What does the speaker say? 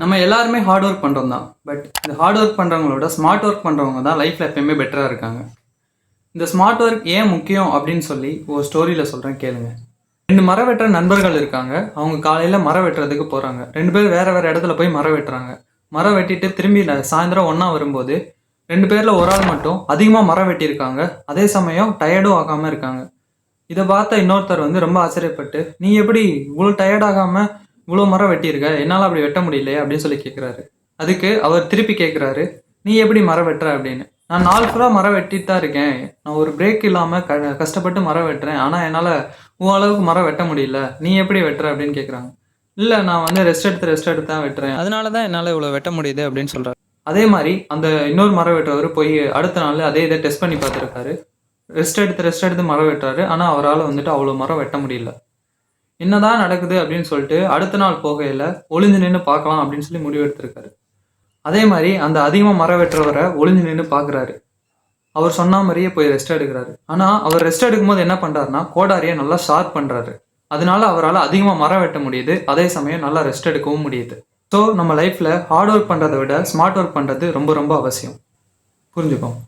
நம்ம எல்லாருமே hard work பண்ணுறோம் தான். பட் இந்த ஹார்ட் ஒர்க் பண்ணுறவங்களோட ஸ்மார்ட் ஒர்க் பண்ணுறவங்க தான் லைஃப்பில் எப்பயுமே பெட்டராக இருக்காங்க. இந்த ஸ்மார்ட் ஒர்க் ஏன் முக்கியம் அப்படின்னு சொல்லி ஒரு ஸ்டோரியில் சொல்கிறேன் கேளுங்க. 2 மரம் வெட்டுற நண்பர்கள் இருக்காங்க. அவங்க காலையில் மரம் வெட்டுறதுக்கு போகிறாங்க. 2 பேர் வேறு வேறு இடத்துல போய் மரம் வெட்டுறாங்க. மரம் வெட்டிட்டு திரும்பி சாயந்தரம் ஒன்றா வரும்போது 2 பேரில் ஒரு ஆள் மட்டும் அதிகமாக மரம் வெட்டியிருக்காங்க. அதே சமயம் டயர்டும் ஆகாமல் இருக்காங்க. இதை பார்த்த இன்னொருத்தர் ரொம்ப ஆச்சரியப்பட்டு, நீ எப்படி இவ்வளோ டயர்ட் ஆகாமல் இவ்வளோ மரம் வெட்டியிருக்க, என்னால் அப்படி வெட்ட முடியலையே அப்படின்னு சொல்லி கேட்குறாரு. அதுக்கு அவர் திருப்பி கேட்குறாரு, நீ எப்படி மரம் வெட்டுற அப்படின்னு. நான் நாள் ஃபுல்லாக மரம் வெட்டிட்டு தான் இருக்கேன். நான் ஒரு பிரேக் இல்லாமல் கஷ்டப்பட்டு மரம் வெட்டுறேன். ஆனால் என்னால் உன் அளவுக்கு மரம் வெட்ட முடியல. நீ எப்படி வெட்டுற அப்படின்னு கேட்குறாங்க. இல்லை, நான் ரெஸ்ட் எடுத்து தான் வெட்டுறேன். அதனால தான் என்னால் இவ்வளோ வெட்ட முடியுது அப்படின்னு சொல்கிறார். அதே மாதிரி அந்த இன்னொரு மரம் வெட்டுறவர் போய் அடுத்த நாள் அதே இதை டெஸ்ட் பண்ணி பார்த்துருக்காரு. ரெஸ்ட் எடுத்து மரம் வெட்டுறாரு. ஆனால் அவரால் அவ்வளோ மரம் வெட்ட முடியல. என்னதான் நடக்குது அப்படின்னு சொல்லிட்டு அடுத்த நாள் போகையில் ஒளிஞ்சு நின்று பார்க்கலாம் அப்படின்னு சொல்லி முடிவு எடுத்திருக்காரு. அதே மாதிரி அந்த அதிகமாக மரம் வெட்டுறவரை ஒளிஞ்சு நின்று பார்க்குறாரு. அவர் சொன்ன மாதிரியே போய் ரெஸ்ட் எடுக்கிறாரு. ஆனால் அவர் ரெஸ்ட் எடுக்கும்போது என்ன பண்ணுறாருன்னா கோடாரியை நல்லா ஷார்ப் பண்ணுறாரு. அதனால அவரால் அதிகமாக மரம் வெட்ட முடியுது. அதே சமயம் நல்லா ரெஸ்ட் எடுக்கவும் முடியுது. ஸோ நம்ம லைஃப்பில் ஹார்ட் ஒர்க் பண்ணுறதை விட ஸ்மார்ட் ஒர்க் பண்ணுறது ரொம்ப ரொம்ப அவசியம். புரிஞ்சுக்கோங்க.